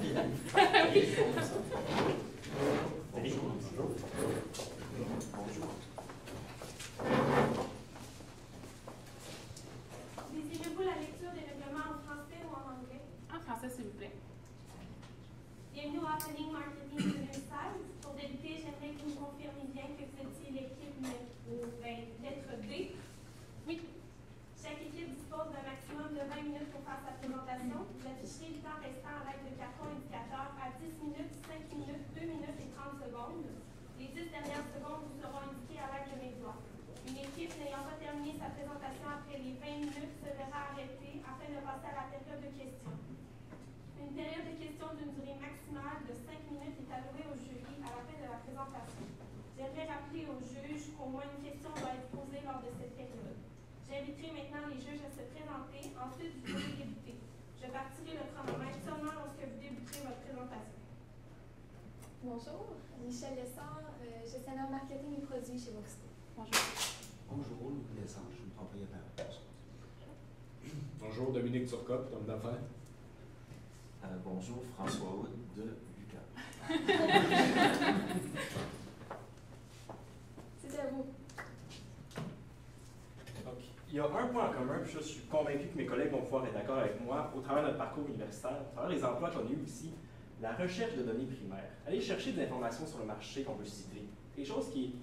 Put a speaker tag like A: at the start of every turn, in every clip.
A: Désirez-vous la lecture des règlements en français ou en anglais?
B: En français, s'il vous plaît.
A: Bienvenue au Happening Marketing 2016. Pour débuter, j'aimerais que vous me confirmiez bien que vous étiez l'équipe lettre D.
B: Oui.
A: Chaque équipe dispose d'un maximum de 20 minutes pour faire sa présentation. Vous affichez le temps restant à l'aide de carton indicateur à 10 minutes, 5 minutes, 2 minutes et 30 secondes. Les 10 dernières secondes vous seront indiquées à l'aide de mes doigts. Une équipe n'ayant pas terminé sa présentation après les 20 minutes se verra arrêtée afin de passer à la période de questions. Une période de questions d'une durée maximale de 5 minutes est allouée au jury à la fin de la présentation. J'aimerais rappeler aux juges qu'au moins une question doit être posée lors de cette période. J'inviterai maintenant les juges à se présenter, ensuite vous pouvez débuter. Je partirai le chronomètre seulement lorsque vous débuterez votre présentation.
C: Bonjour, Michel Lessard, gestionnaire marketing et produits chez Voxco.
B: Bonjour.
D: Bonjour, Louis Lessard, je suis le propriétaire.
E: Bonjour, Dominique Turcotte, homme d'affaires.
D: Bonjour, François Houd de Lucas.
C: C'est à vous.
F: Donc, il y a un point en commun, puis je suis convaincu que mes collègues vont pouvoir être d'accord avec moi, au travers de notre parcours universitaire, au travers des emplois qu'on a eus ici, la recherche de données primaires. Aller chercher des informations sur le marché qu'on veut cibler. Quelque chose qui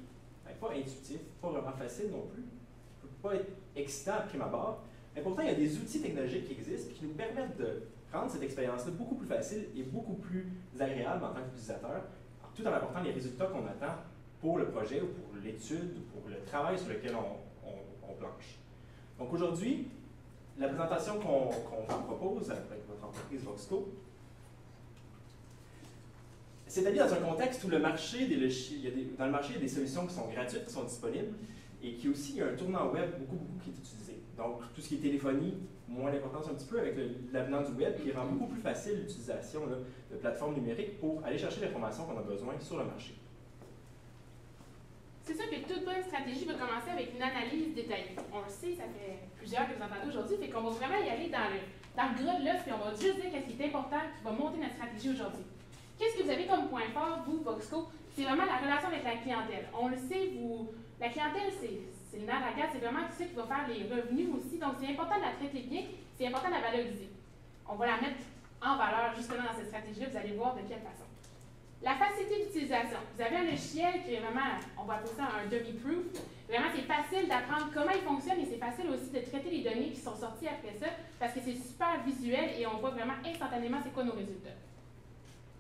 F: n'est pas intuitif, pas vraiment facile non plus, ne peut pas être excitant à prime abord, mais pourtant il y a des outils technologiques qui existent qui nous permettent de rendre cette expérience-là beaucoup plus facile et beaucoup plus agréable en tant qu'utilisateur, tout en apportant les résultats qu'on attend pour le projet ou pour l'étude ou pour le travail sur lequel on planche. Donc aujourd'hui, la présentation qu'on vous propose avec votre entreprise Voxco, c'est établi dans un contexte où le marché dans le marché, il y a des solutions qui sont gratuites, qui sont disponibles, et qui aussi, il y a un tournant web beaucoup qui est utilisé. Donc, tout ce qui est téléphonie, moins d'importance un petit peu avec l'avenant du web, qui rend beaucoup plus facile l'utilisation de plateformes numériques pour aller chercher l'information qu'on a besoin sur le marché.
B: C'est sûr que toute bonne stratégie va commencer avec une analyse détaillée. On le sait, ça fait plusieurs que vous entendez aujourd'hui, fait qu'on va vraiment y aller dans le gras de l'os, puis on va juste dire qu'est-ce qui est important, qui va monter notre stratégie aujourd'hui. Qu'est-ce que vous avez comme point fort, vous, Voxco? C'est vraiment la relation avec la clientèle. On le sait, la clientèle, c'est le nerf de la guerre, c'est vraiment ça qui va faire les revenus aussi. Donc, c'est important de la traiter bien, c'est important de la valoriser. On va la mettre en valeur justement dans cette stratégie-là, vous allez voir de quelle façon. La facilité d'utilisation. Vous avez un logiciel qui est vraiment, on va appeler ça un dummy-proof. Vraiment, c'est facile d'apprendre comment il fonctionne et c'est facile aussi de traiter les données qui sont sorties après ça parce que c'est super visuel et on voit vraiment instantanément c'est quoi nos résultats.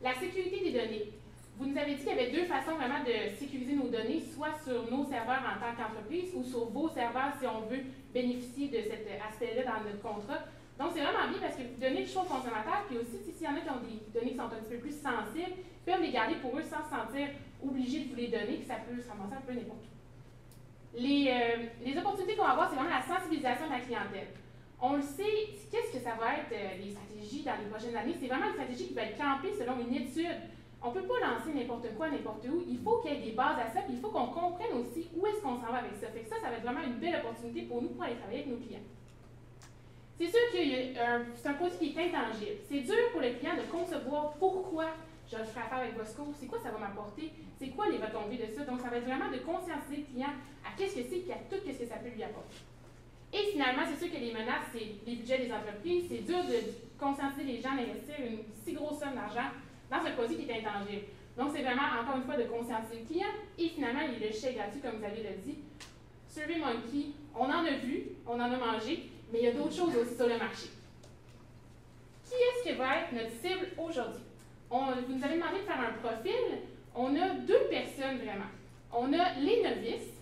B: La sécurité des données. Vous nous avez dit qu'il y avait deux façons vraiment de sécuriser nos données, soit sur nos serveurs en tant qu'entreprise ou sur vos serveurs si on veut bénéficier de cet aspect-là dans notre contrat. Donc, c'est vraiment bien parce que vous donnez le choix aux consommateurs, puis aussi, s'il y en a qui ont des données qui sont un petit peu plus sensibles, ils peuvent les garder pour eux sans se sentir obligés de vous les donner, puis ça peut se ramasser un peu n'importe où. Les opportunités qu'on va avoir, c'est vraiment la sensibilisation de la clientèle. On le sait, qu'est-ce que ça va être les stratégies dans les prochaines années? C'est vraiment une stratégie qui va être campée selon une étude. On ne peut pas lancer n'importe quoi, n'importe où. Il faut qu'il y ait des bases à ça, puis il faut qu'on comprenne aussi où est-ce qu'on s'en va avec ça. Fait que ça va être vraiment une belle opportunité pour nous pour aller travailler avec nos clients. C'est sûr que c'est un produit qui est intangible. C'est dur pour le client de concevoir pourquoi je le ferai affaire avec Voxco, c'est quoi ça va m'apporter, c'est quoi les retombées de ça. Donc, ça va être vraiment de conscientiser le client à qu'est-ce que c'est et à tout ce que ça peut lui apporter. Et finalement, c'est sûr que les menaces, c'est les budgets des entreprises. C'est dur de conscientiser les gens d'investir une si grosse somme d'argent dans un produit qui est intangible. Donc, c'est vraiment, encore une fois, de conscientiser le client. Et finalement, il y a le chèque gratuit, comme vous avez dit. SurveyMonkey, on en a vu, on en a mangé, mais il y a d'autres choses aussi sur le marché. Qui est-ce qui va être notre cible aujourd'hui? Vous nous avez demandé de faire un profil. On a deux personnes vraiment. On a les novices,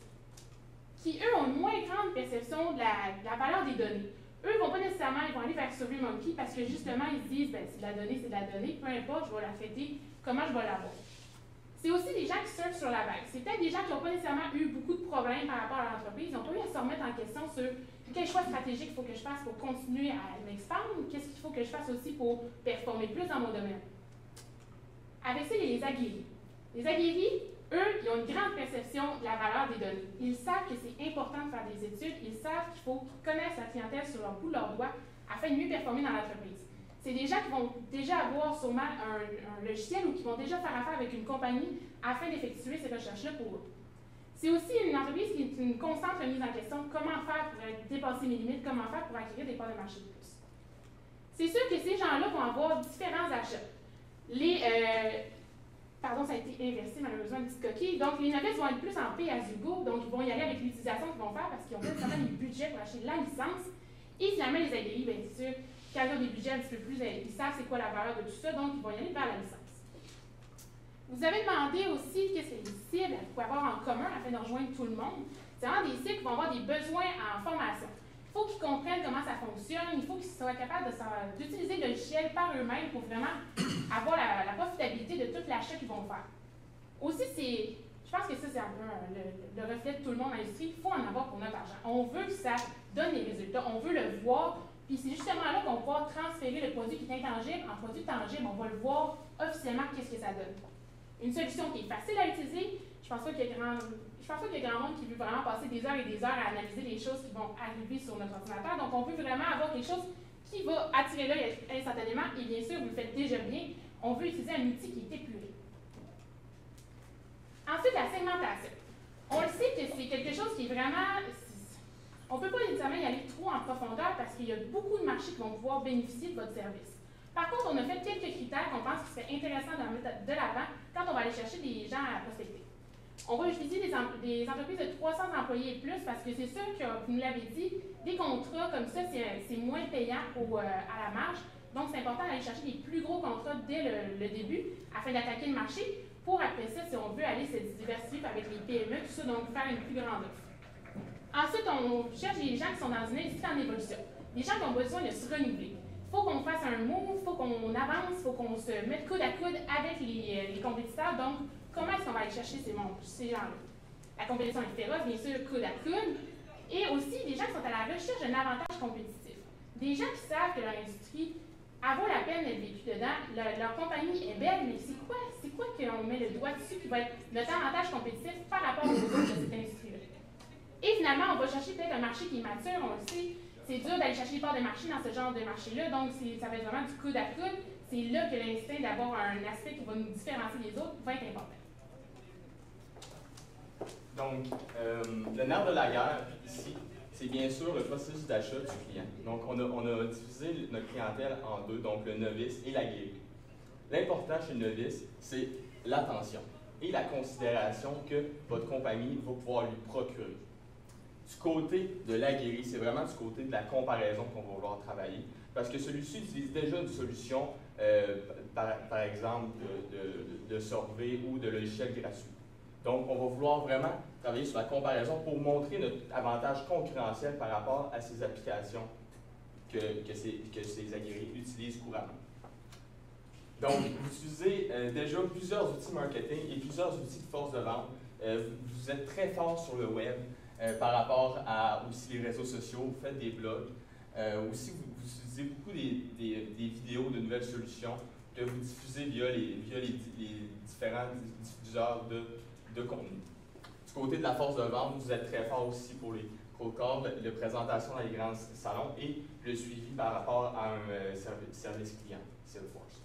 B: qui, eux, ont une moins grande perception de la valeur des données. Eux ne vont pas nécessairement, ils vont aller vers SurveyMonkey parce que justement, ils se disent, ben, c'est de la donnée, peu importe, je vais la traiter, comment je vais l'avoir. C'est aussi des gens qui surfent sur la vague. C'est peut-être des gens qui n'ont pas nécessairement eu beaucoup de problèmes par rapport à l'entreprise. Ils n'ont pas eu à se remettre en question sur quel choix stratégique il faut que je fasse pour continuer à m'expandre, qu'est-ce qu'il faut que je fasse aussi pour performer plus dans mon domaine. Avec ça, il y a les aguerris. Les aguerris, eux, ils ont une grande perception de la valeur des données. Ils savent que c'est important de faire des études, ils savent qu'il faut connaître sa clientèle sur leur bout de leur doigt afin de mieux performer dans l'entreprise. c'est des gens qui vont déjà avoir sûrement un logiciel ou qui vont déjà faire affaire avec une compagnie afin d'effectuer ces recherches-là pour eux. C'est aussi une entreprise qui est une constante remise en question. Comment faire pour dépasser mes limites? Comment faire pour acquérir des parts de marché de plus? C'est sûr que ces gens-là vont avoir différents achats. Pardon, ça a été inversé malheureusement, une petite coquille. Donc, les novices vont être plus en pay-as-you-go, donc ils vont y aller avec l'utilisation qu'ils vont faire parce qu'ils ont pas nécessairement les budgets pour acheter la licence. Et finalement, les aguerris, bien sûr, quand ils ont des budgets un petit peu plus, ils savent c'est quoi la valeur de tout ça, donc ils vont y aller vers la licence. Vous avez demandé aussi qu'est-ce que les cibles pouvaient avoir en commun afin de rejoindre tout le monde. C'est vraiment des cibles qui vont avoir des besoins en formation. Il faut qu'ils comprennent comment ça fonctionne, il faut qu'ils soient capables d'utiliser le logiciel par eux-mêmes pour vraiment avoir la profitabilité de tout l'achat qu'ils vont faire. Aussi, je pense que ça, c'est un peu le reflet de tout le monde dans l'industrie. Il faut en avoir pour notre argent. On veut que ça donne des résultats, on veut le voir, puis c'est justement là qu'on va pouvoir transférer le produit qui est intangible en produit tangible. On va le voir officiellement qu'est-ce que ça donne. Une solution qui est facile à utiliser, je pense pas qu'il y a grand monde qui veut vraiment passer des heures et des heures à analyser les choses qui vont arriver sur notre ordinateur. Donc, on veut vraiment avoir quelque chose qui va attirer l'œil instantanément. Et bien sûr, vous le faites déjà bien. On veut utiliser un outil qui est épuré. Ensuite, la segmentation. On le sait que c'est quelque chose qui est vraiment... On ne peut pas nécessairement y aller trop en profondeur parce qu'il y a beaucoup de marchés qui vont pouvoir bénéficier de votre service. Par contre, on a fait quelques critères qu'on pense qu'il serait intéressant d'en mettre de l'avant quand on va aller chercher des gens à prospecter. On va utiliser des entreprises de 300 employés et plus parce que c'est sûr que, vous nous l'avez dit, des contrats comme ça, c'est moins payant à la marge. Donc, c'est important d'aller chercher des plus gros contrats dès le début afin d'attaquer le marché pour, après ça, si on veut aller se diversifier avec les PME, tout ça, donc faire une plus grande offre. Ensuite, on cherche des gens qui sont dans une industrie en évolution, des gens qui ont besoin de se renouveler. Il faut qu'on fasse un move, il faut qu'on avance, il faut qu'on se mette coude à coude avec les compétiteurs. Donc, comment est-ce qu'on va aller chercher ces gens-là? La compétition est féroce, bien sûr, coude à coude. Et aussi, des gens qui sont à la recherche d'un avantage compétitif. Des gens qui savent que leur industrie vaut la peine d'être vécue dedans. Leur compagnie est belle, mais c'est quoi qu'on met le doigt dessus qui va être notre avantage compétitif par rapport aux autres de cette industrie-là? Et finalement, on va chercher peut-être un marché qui est mature, on le sait. C'est dur d'aller chercher des parts de marché dans ce genre de marché-là, donc ça va être vraiment du coude à coude. C'est là que l'instinct d'avoir un aspect qui va nous différencier des autres va être important.
G: Donc, le nerf de la guerre, ici, c'est bien sûr le processus d'achat du client. Donc, on a divisé notre clientèle en deux, donc le novice et l'aguerri. L'important chez le novice, c'est l'attention et la considération que votre compagnie va pouvoir lui procurer. Du côté de l'aguerri, c'est vraiment du côté de la comparaison qu'on va vouloir travailler, parce que celui-ci utilise déjà une solution, par exemple, de survey ou de logiciel gratuit. Donc, on va vouloir vraiment travailler sur la comparaison pour montrer notre avantage concurrentiel par rapport à ces applications que ces aguerris utilisent couramment. Donc, vous utilisez déjà plusieurs outils marketing et plusieurs outils de force de vente. Vous êtes très fort sur le web par rapport à aussi les réseaux sociaux, vous faites des blogs. Aussi, vous utilisez beaucoup des vidéos de nouvelles solutions que vous diffusez via les différents diffuseurs de contenu. Du côté de la force de vente, vous êtes très fort aussi pour les cold calls, la présentation dans les grands salons et le suivi par rapport à un service client, Salesforce.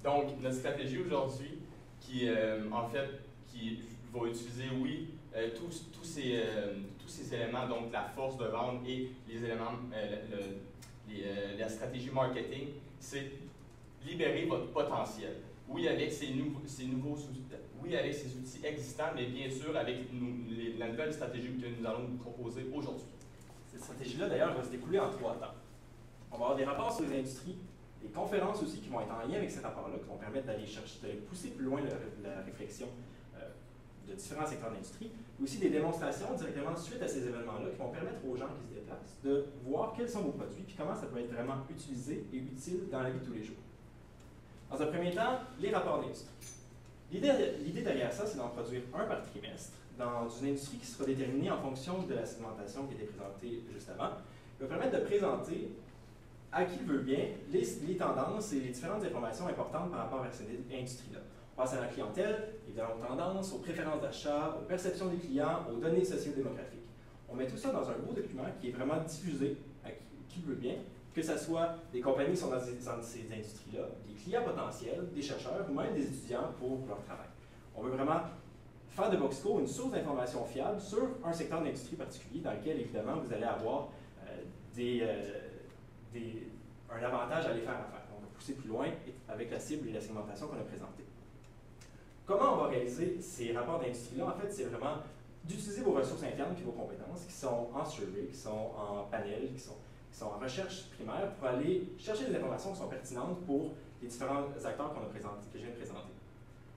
G: Donc, notre stratégie aujourd'hui, qui va utiliser, oui, tous ces éléments, donc la force de vente et les éléments, la stratégie marketing, c'est libérer votre potentiel. Oui, avec ces outils existants, mais bien sûr avec la nouvelle stratégie que nous allons vous proposer aujourd'hui.
F: Cette stratégie-là, d'ailleurs, va se découler en 3 temps. On va avoir des rapports sur les industries, des conférences aussi qui vont être en lien avec ces rapports-là, qui vont permettre d'aller chercher, de pousser plus loin la réflexion de différents secteurs d'industrie, mais aussi des démonstrations directement suite à ces événements-là qui vont permettre aux gens qui se déplacent de voir quels sont vos produits et comment ça peut être vraiment utilisé et utile dans la vie de tous les jours. Dans un premier temps, les rapports d'industrie. L'idée derrière ça, c'est d'en produire un par trimestre dans une industrie qui sera déterminée en fonction de la segmentation qui a été présentée juste avant. Il va permettre de présenter à qui veut bien les tendances et les différentes informations importantes par rapport à cette industrie-là. On passe à la clientèle, évidemment aux tendances, aux préférences d'achat, aux perceptions des clients, aux données socio-démographiques. On met tout ça dans un beau document qui est vraiment diffusé à qui veut bien que ce soit des compagnies qui sont dans ces industries-là, des clients potentiels, des chercheurs ou même des étudiants pour leur travail. On veut vraiment faire de Voxco une source d'information fiable sur un secteur d'industrie particulier dans lequel, évidemment, vous allez avoir un avantage à aller faire affaire. On va pousser plus loin avec la cible et la segmentation qu'on a présentée. Comment on va réaliser ces rapports d'industrie-là? En fait, c'est vraiment d'utiliser vos ressources internes et vos compétences qui sont en survey, qui sont en panel, qui sont en recherche primaire pour aller chercher des informations qui sont pertinentes pour les différents acteurs que je viens de présenter.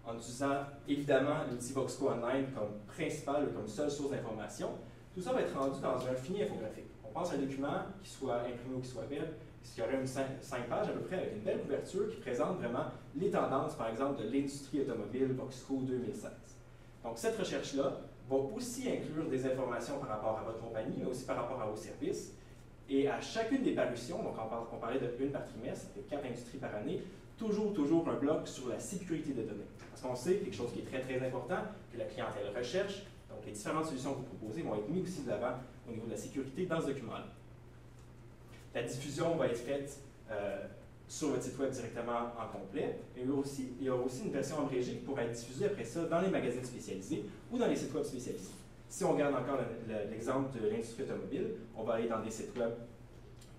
F: En utilisant évidemment l'outil Voxco Online comme principal ou comme seule source d'information, tout ça va être rendu dans un fini infographique. On pense à un document qui soit imprimé ou qui soit web, qui aurait 5 pages à peu près avec une belle couverture qui présente vraiment les tendances, par exemple, de l'industrie automobile Voxco 2016. Donc cette recherche-là va aussi inclure des informations par rapport à votre compagnie, mais aussi par rapport à vos services. Et à chacune des parutions, donc on parlait de une par trimestre, avec 4 industries par année, toujours un bloc sur la sécurité des données. Parce qu'on sait, quelque chose qui est très important, que la clientèle recherche, donc les différentes solutions que vous proposez vont être mises aussi de l'avant au niveau de la sécurité dans ce document-là. La diffusion va être faite sur votre site web directement en complet. Et il y aura aussi une version abrégée qui pourra être diffusée après ça dans les magazines spécialisés ou dans les sites web spécialisés. Si on regarde encore l'exemple de l'industrie automobile, on va aller dans des sites web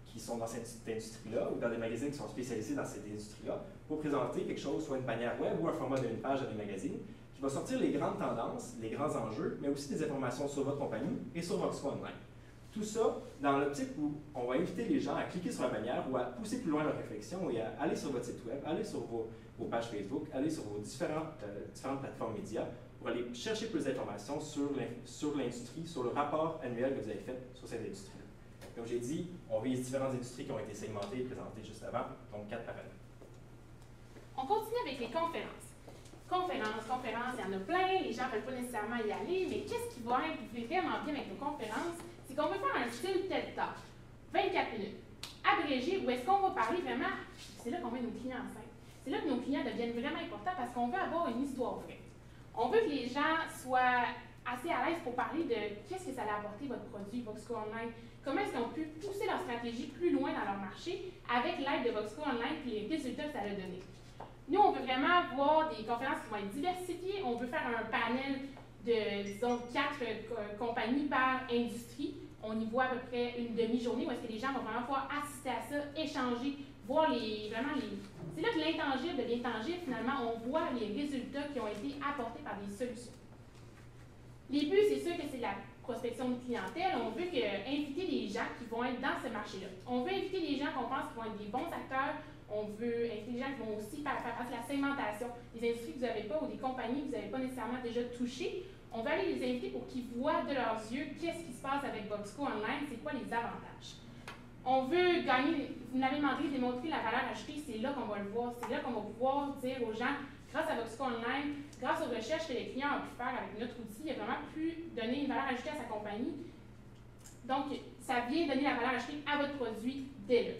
F: qui sont dans cette industrie-là ou dans des magazines qui sont spécialisés dans cette industrie-là pour présenter quelque chose, soit une bannière web ou un format d'une page dans des magazines, qui va sortir les grandes tendances, les grands enjeux, mais aussi des informations sur votre compagnie et sur Voxco Online. Tout ça dans l'optique où on va inviter les gens à cliquer sur la bannière ou à pousser plus loin leur réflexion et à aller sur votre site web, aller sur vos pages Facebook, aller sur vos différentes plateformes médias pour aller chercher plus d'informations sur l'industrie, sur le rapport annuel que vous avez fait sur cette industrie-là. Comme j'ai dit, on vise différentes industries qui ont été segmentées et présentées juste avant, donc 4 par année.
B: On continue avec les conférences. Conférences, il y en a plein, les gens ne veulent pas nécessairement y aller, mais qu'est-ce qui va être vraiment bien avec nos conférences? C'est qu'on veut faire un style TED Talk, 24 minutes, abrégé, où est-ce qu'on va parler vraiment, c'est là qu'on met nos clients en scène. C'est là que nos clients deviennent vraiment importants parce qu'on veut avoir une histoire vraie. On veut que les gens soient assez à l'aise pour parler de qu'est-ce que ça a apporté votre produit Voxco Online, comment est-ce qu'ils ont pu pousser leur stratégie plus loin dans leur marché avec l'aide de Voxco Online et les résultats que ça a donné. Nous, on veut vraiment avoir des conférences qui vont être diversifiées. On veut faire un panel de, disons, 4 compagnies par industrie. On y voit à peu près une demi-journée où est-ce que les gens vont vraiment pouvoir assister à ça, échanger, voir c'est là que l'intangible devient tangible. Finalement, on voit les résultats qui ont été apportés par des solutions. Les buts, c'est sûr que c'est la prospection de clientèle. On veut inviter des gens qui vont être dans ce marché-là. On veut inviter des gens qu'on pense qui vont être des bons acteurs. On veut inviter des gens qui vont aussi faire partie de la segmentation, des industries que vous n'avez pas ou des compagnies que vous n'avez pas nécessairement déjà touchées. On va aller les inviter pour qu'ils voient de leurs yeux qu'est-ce qui se passe avec Voxco Online, c'est quoi les avantages. On veut gagner, vous m'avez demandé de démontrer la valeur ajoutée, c'est là qu'on va le voir, c'est là qu'on va pouvoir dire aux gens, grâce à Voxco Online, grâce aux recherches que les clients ont pu faire avec notre outil, il a vraiment pu donner une valeur ajoutée à sa compagnie. Donc, ça vient donner la valeur ajoutée à votre produit dès là.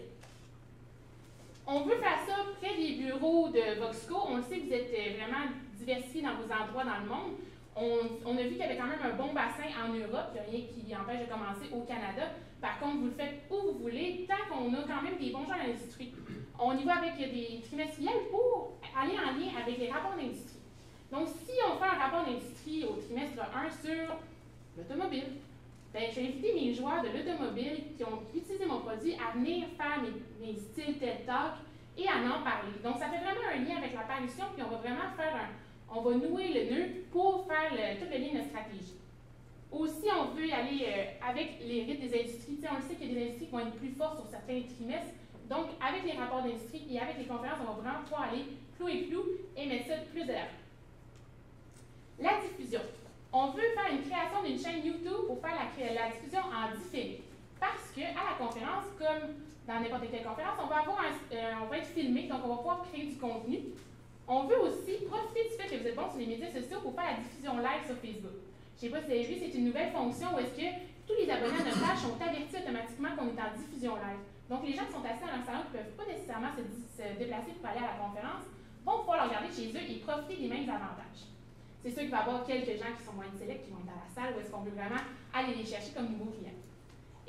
B: On veut faire ça près des bureaux de Voxco. On le sait que vous êtes vraiment diversifiés dans vos endroits dans le monde. On a vu qu'il y avait quand même un bon bassin en Europe, il n'y a rien qui empêche de commencer au Canada. Par contre, vous le faites où vous voulez, tant qu'on a quand même des bons gens dans l'industrie. On y va avec des trimestriels pour aller en lien avec les rapports d'industrie. Donc, si on fait un rapport d'industrie au trimestre 1 sur l'automobile, ben, je vais inviter mes joueurs de l'automobile qui ont utilisé mon produit à venir faire mes styles TED Talk et à en parler. Donc, ça fait vraiment un lien avec la parution, puis on va vraiment on va nouer le nœud pour faire tout le lien de stratégie. Aussi, on veut aller avec les rythmes des industries. On le sait qu'il y a des industries qui vont être plus fortes sur certains trimestres. Donc, avec les rapports d'industrie et avec les conférences, on va vraiment pouvoir aller flou et mettre ça plus de l'avant. La diffusion. On veut faire une création d'une chaîne YouTube pour faire la diffusion en différé. Parce qu'à la conférence, comme dans n'importe quelle conférence, on va être filmé, donc on va pouvoir créer du contenu. On veut aussi profiter du fait que vous êtes bon sur les médias sociaux pour faire la diffusion live sur Facebook. Je ne sais pas si vous avez vu, c'est une nouvelle fonction où est-ce que tous les abonnés à notre page sont avertis automatiquement qu'on est en diffusion live. Donc les gens qui sont assis dans leur salon qui ne peuvent pas nécessairement se déplacer pour aller à la conférence vont pouvoir le regarder chez eux et profiter des mêmes avantages. C'est sûr qu'il va y avoir quelques gens qui sont moins sélects qui vont être dans la salle où est-ce qu'on veut vraiment aller les chercher comme nouveaux clients.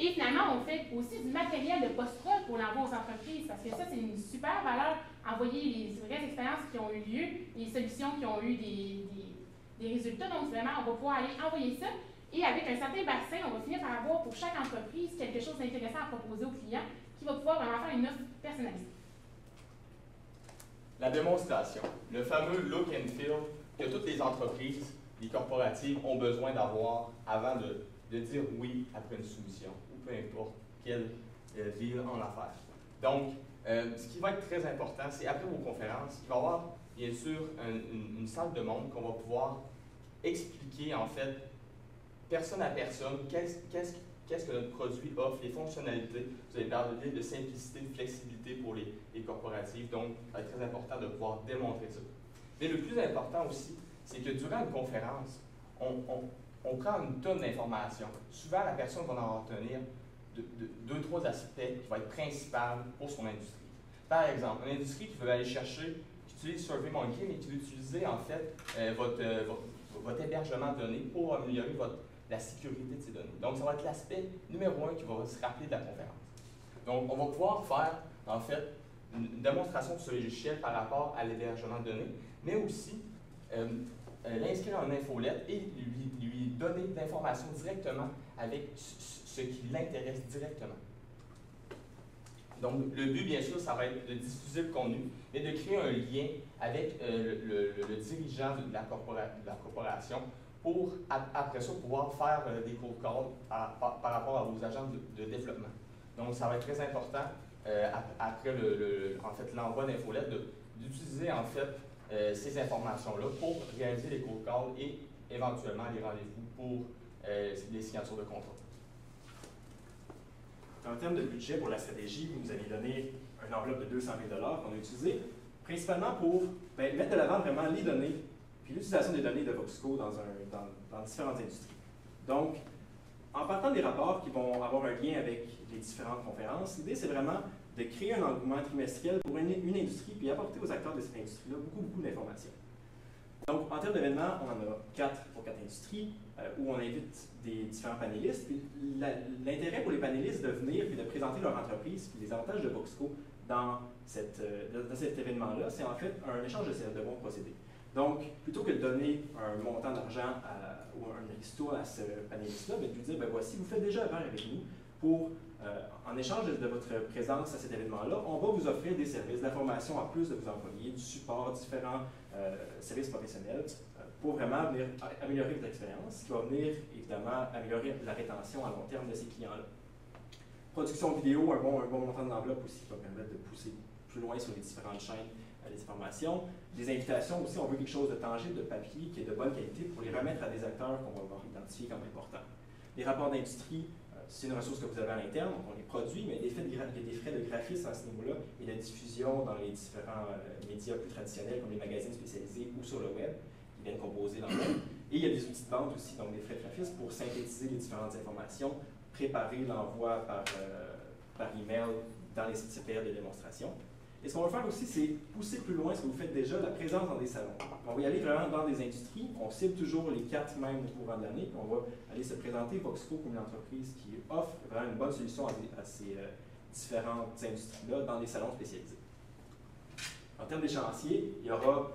B: Et finalement, on fait aussi du matériel de post-prod pour l'envoi aux entreprises, parce que ça, c'est une super valeur. Envoyer les vraies expériences qui ont eu lieu, les solutions qui ont eu des résultats. Donc, vraiment, on va pouvoir aller envoyer ça. Et avec un certain bassin, on va finir par avoir pour chaque entreprise quelque chose d'intéressant à proposer aux clients qui va pouvoir vraiment faire une offre personnalisée.
G: La démonstration, le fameux look and feel que toutes les entreprises, les corporatives ont besoin d'avoir avant de dire oui après une soumission, ou peu importe quelle ville en affaires. Donc, ce qui va être très important, c'est après vos conférences, il va y avoir bien sûr une salle de monde qu'on va pouvoir expliquer en fait, personne à personne, qu'est-ce que notre produit offre, les fonctionnalités. Vous avez parlé de simplicité, de flexibilité pour les corporatives, donc ça va être très important de pouvoir démontrer ça. Mais le plus important aussi, c'est que durant une conférence, on prend une tonne d'informations. Souvent, la personne va en retenir deux, trois aspects qui vont être principaux pour son industrie. Par exemple, une industrie qui veut aller chercher, qui utilise SurveyMonkey, mais qui veut utiliser en fait votre hébergement de données pour améliorer la sécurité de ces données. Donc, ça va être l'aspect numéro 1 qui va se rappeler de la conférence. Donc, on va pouvoir faire en fait une démonstration de ce logiciel par rapport à l'hébergement de données, mais aussi l'inscrire en infolette et lui donner d'informations directement avec ce qui l'intéresse directement. Donc, le but, bien sûr, ça va être de diffuser le contenu, mais de créer un lien avec le dirigeant de la corporation pour, après ça, pouvoir faire des cold calls par rapport à vos agents de développement. Donc, ça va être très important, après en fait, l'envoi d'infolettes, d'utiliser en fait ces informations-là pour réaliser les cold calls et éventuellement les rendez-vous pour les signatures de contrat.
F: En termes de budget pour la stratégie, vous nous avez donné une enveloppe de 200 000 qu'on a utilisé principalement pour mettre de l'avant vraiment les données puis l'utilisation des données de Voxco dans différentes industries. Donc, en partant des rapports qui vont avoir un lien avec les différentes conférences, l'idée c'est vraiment de créer un engouement trimestriel pour une industrie puis apporter aux acteurs de cette industrie-là beaucoup d'informations. Donc, en termes d'événements, on en a 4 pour 4 industries où on invite des différents panélistes. Puis l'intérêt pour les panélistes de venir et de présenter leur entreprise puis les avantages de Voxco dans cet événement-là, c'est en fait un échange de bons procédés. Donc, plutôt que de donner un montant d'argent ou un ristourne à ce panéliste-là, de lui dire, ben voici, vous faites déjà affaire avec nous pour, en échange de votre présence à cet événement-là, on va vous offrir des services, de la formation en plus de vos employés, du support, différents services professionnels pour vraiment venir améliorer votre expérience, qui va venir évidemment améliorer la rétention à long terme de ces clients-là. Production vidéo, un bon montant de l'enveloppe aussi qui va permettre de pousser plus loin sur les différentes chaînes les informations. Des invitations aussi, on veut quelque chose de tangible, de papier, qui est de bonne qualité pour les remettre à des acteurs qu'on va avoir identifiés comme importants. Les rapports d'industrie, c'est une ressource que vous avez à l'interne, donc on les produit, mais il y a des frais de graphisme à ce niveau-là et de diffusion dans les différents médias plus traditionnels comme les magazines spécialisés ou sur le web qui viennent composer l'enveloppe. Et il y a des outils de vente aussi, donc des frais de graphisme pour synthétiser les différentes informations, préparer l'envoi par email dans les périodes de démonstration. Et ce qu'on va faire aussi, c'est pousser plus loin ce que vous faites déjà, la présence dans des salons. On va y aller vraiment dans des industries, on cible toujours les 4 mêmes au courant de l'année, puis on va aller se présenter Voxco comme une entreprise qui offre vraiment une bonne solution à ces différentes industries-là dans des salons spécialisés. En termes d'échéancier, il y aura,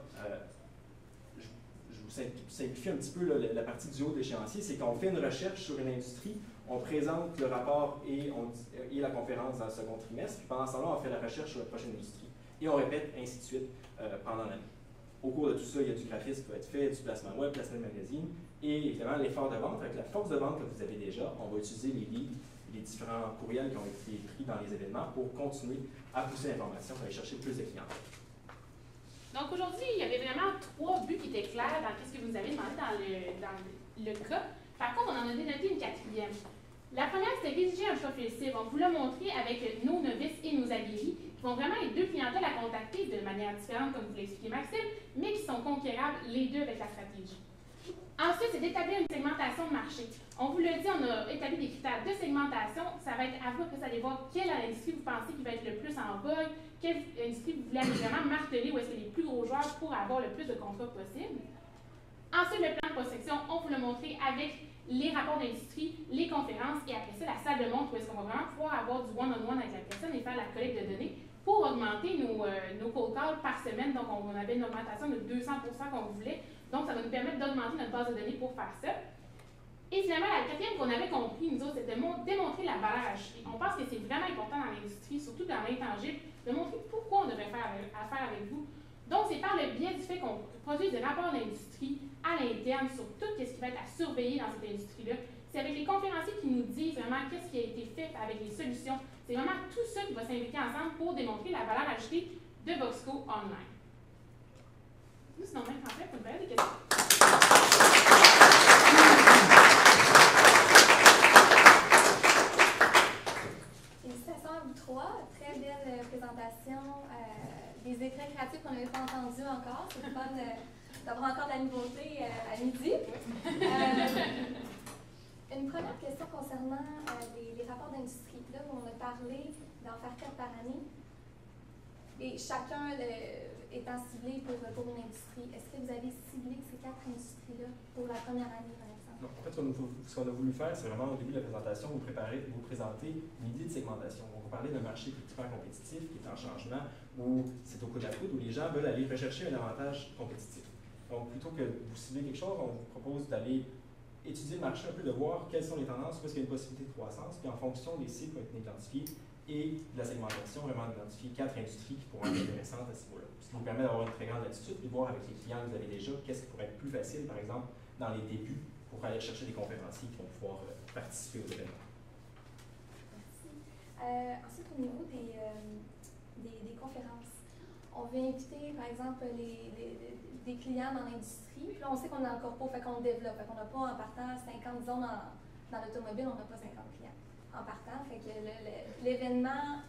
F: je vous simplifie un petit peu la partie du haut de l'échéancier, c'est qu'on fait une recherche sur une industrie, on présente le rapport et la conférence dans le second trimestre, puis pendant ce temps-là, on fait la recherche sur la prochaine industrie. Et on répète ainsi de suite pendant l'année. Au cours de tout ça, il y a du graphisme qui va être fait, du placement web, placement de magazine, et évidemment l'effort de vente. Avec la force de vente que vous avez déjà, on va utiliser les leads, les différents courriels qui ont été écrits dans les événements pour continuer à pousser l'information, pour aller chercher plus de clients.
B: Donc aujourd'hui, il y avait vraiment 3 buts qui étaient clairs dans ce que vous nous avez demandé dans le cas. Par contre, on en a dénoté une 4e. La première, c'était rédiger un profil cible. On vous l'a montré avec nos novices et nos aguerris, qui vont vraiment être 2 clientèles à contacter de manière différente, comme vous l'expliquez Maxime, mais qui sont conquérables les deux avec la stratégie. Ensuite, c'est d'établir une segmentation de marché. On vous l'a dit, on a établi des critères de segmentation. Ça va être à vous, après ça, d'aller voir quelle industrie vous pensez qui va être le plus en vogue, quelle industrie vous voulez aller vraiment marteler, où est-ce que les plus gros joueurs pour avoir le plus de contrats possible. Ensuite, le plan de prospection, on vous l'a montré avec les rapports d'industrie, les conférences et après ça, la salle de montre où est-ce qu'on va vraiment pouvoir avoir du one-on-one avec la personne et faire la collecte de données pour augmenter nos cold calls par semaine. Donc, on avait une augmentation de 200% qu'on voulait. Donc, ça va nous permettre d'augmenter notre base de données pour faire ça. Et finalement, la quatrième qu'on avait compris, nous autres, c'était de démontrer la valeur ajoutée. On pense que c'est vraiment important dans l'industrie, surtout dans l'intangible, de montrer pourquoi on devrait faire affaire avec vous. Donc, c'est par le biais du fait qu'on produit des rapports d'industrie à l'interne sur tout ce qui va être à surveiller dans cette industrie-là. C'est avec les conférenciers qui nous disent vraiment qu'est-ce qui a été fait avec les solutions. C'est vraiment tout ça qui va s'inviter ensemble pour démontrer la valeur ajoutée de Voxco Online. Nous, sinon, même français, pour une des questions.
C: Félicitations à vous trois. Très belle présentation. Des écrits créatifs qu'on n'avait pas entendus encore. C'est fun d'avoir encore de la nouveauté à midi. Une première question concernant les rapports d'industrie. Là, où on a parlé d'en faire 4 par année. Et chacun étant ciblé pour une industrie. Est-ce que vous avez ciblé ces 4 industries-là pour la première année, par exemple?
F: Non, en fait, ce qu'on a voulu faire, c'est vraiment au début de la présentation, vous présenter une idée de segmentation. Donc, vous parlez d'un marché qui est hyper compétitif, qui est en changement, où c'est au coup de la coude, où les gens veulent aller rechercher un avantage compétitif. Donc, plutôt que de vous cibler quelque chose, on vous propose d'aller étudier le marché un peu, de voir quelles sont les tendances, où est-ce qu'il y a une possibilité de croissance, puis en fonction des cibles qui ont été identifiées et de la segmentation, vraiment d'identifier 4 industries qui pourraient être intéressantes à ce niveau-là. Ce qui vous permet d'avoir une très grande latitude, puis de voir avec les clients que vous avez déjà, qu'est-ce qui pourrait être plus facile, par exemple, dans les débuts, pour aller chercher des conférenciers qui vont pouvoir participer aux événements.
C: Merci. Ensuite, au niveau des conférences, on veut inviter, par exemple, des clients dans l'industrie. Puis là, on sait qu'on a encore pas, fait qu'on développe. Fait qu'on n'a pas en partant 50 zones dans l'automobile, on n'a pas 50 clients en partant. Fait que l'événement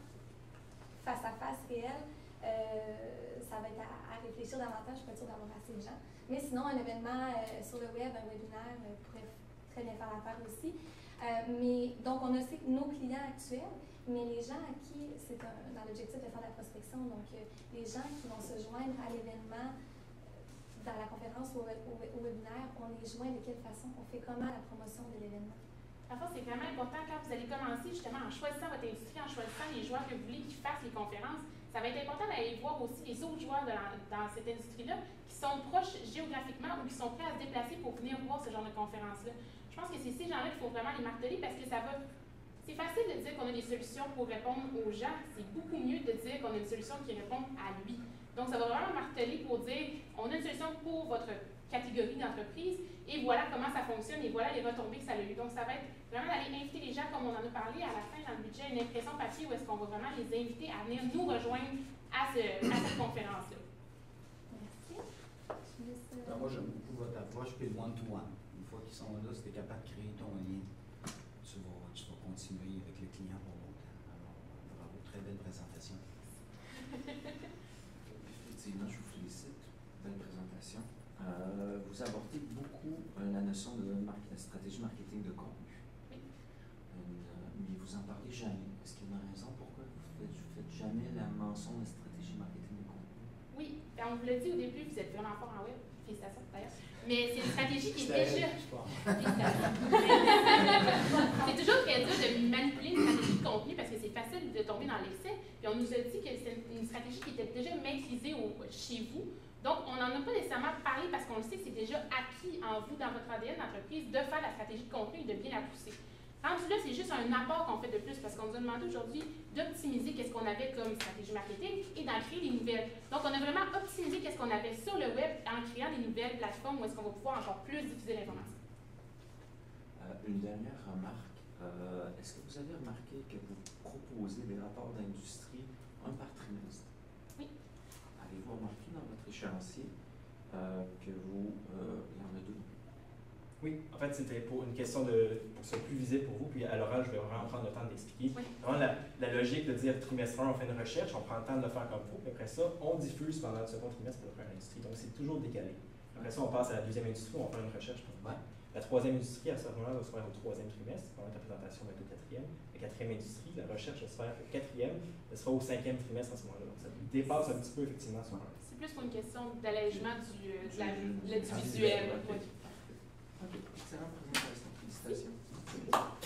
C: face à face réel, ça va être à réfléchir davantage, je suis pas sûre d'avoir assez de gens. Mais sinon, un événement sur le web, un webinaire pourrait très bien faire l'affaire aussi. Mais donc, on a aussi nos clients actuels, mais les gens à qui, c'est dans l'objectif de faire la prospection, donc les gens qui vont se joindre à l'événement, dans la conférence ou au webinaire, on les joint de quelle façon? On fait comment la promotion de l'événement?
B: Enfin, c'est vraiment important quand vous allez commencer justement en choisissant votre industrie, en choisissant les joueurs que vous voulez qui fassent les conférences. Ça va être important d'aller voir aussi les autres joueurs dans cette industrie-là qui sont proches géographiquement ou qui sont prêts à se déplacer pour venir voir ce genre de conférence-là. Je pense que c'est ces gens-là qu'il faut vraiment les marteler parce que ça va. C'est facile de dire qu'on a des solutions pour répondre aux gens. C'est beaucoup mieux de dire qu'on a une solution qui répond à lui. Donc, ça va vraiment marteler pour dire on a une solution pour votre catégorie d'entreprise et voilà comment ça fonctionne et voilà les retombées que ça a eu. Donc, ça va être vraiment d'aller inviter les gens, comme on en a parlé à la fin dans le budget, une impression papier où est-ce qu'on va vraiment les inviter à venir nous rejoindre à cette conférence-là.
C: Merci.
H: Moi, j'aime beaucoup votre approche puis le one-to-one. Une fois qu'ils sont là, si tu es capable de créer ton lien, tu vas continuer avec le client pour longtemps. Alors, bravo, très belle présentation.
D: Effectivement, je vous félicite. Belle présentation. Vous abordez beaucoup la notion de stratégie marketing de contenu.
B: Oui.
D: Mais vous n'en parlez jamais. Est-ce qu'il y a une raison pourquoi vous ne faites jamais la mention de stratégie marketing de contenu?
B: Oui, ben, on vous l'a dit au début, vous êtes vraiment fort en web. Félicitations d'ailleurs. Mais c'est une stratégie qui est déjà. C'est toujours très dur de manipuler une stratégie de contenu parce que c'est facile de tomber dans l'excès. Puis on nous a dit que c'est une stratégie qui était déjà maîtrisée chez vous. Donc, on n'en a pas nécessairement parlé parce qu'on le sait que c'est déjà acquis en vous, dans votre ADN d'entreprise, de faire la stratégie de contenu et de bien la pousser. Rendu là, c'est juste un apport qu'on fait de plus parce qu'on nous a demandé aujourd'hui d'optimiser qu'est-ce qu'on avait comme stratégie marketing et d'en créer des nouvelles. Donc, on a vraiment optimisé qu'est-ce qu'on avait sur le web en créant des nouvelles plateformes où est-ce qu'on va pouvoir encore plus diffuser l'information.
D: Une dernière remarque. Est-ce que vous avez remarqué que vous proposez des rapports d'industrie un par trimestre?
B: Oui.
D: Avez-vous remarqué dans votre échéancier que vous, il y en a 2?
F: Oui, en fait, c'était pour une question pour que ce soit plus visible pour vous, puis à l'oral, je vais vraiment prendre le temps d'expliquer.
B: Oui.
F: Vraiment, la logique de dire trimestre 1, on fait une recherche, on prend le temps de le faire comme il faut, puis après ça, on diffuse pendant le second trimestre pour le faire l'industrie. Donc, c'est toujours décalé. Après ça, on passe à la deuxième industrie, on fait une recherche.
H: Ouais.
F: La troisième industrie, à ce moment-là, va se faire au troisième trimestre, pendant que la présentation va être au quatrième. La quatrième industrie, la recherche va se faire au quatrième, elle sera au cinquième trimestre à ce moment-là. Donc, ça dépasse un petit peu, effectivement, sur un.
B: C'est plus pour une question d'allègement du visuel.
D: Ok, excellente présentation. Félicitations.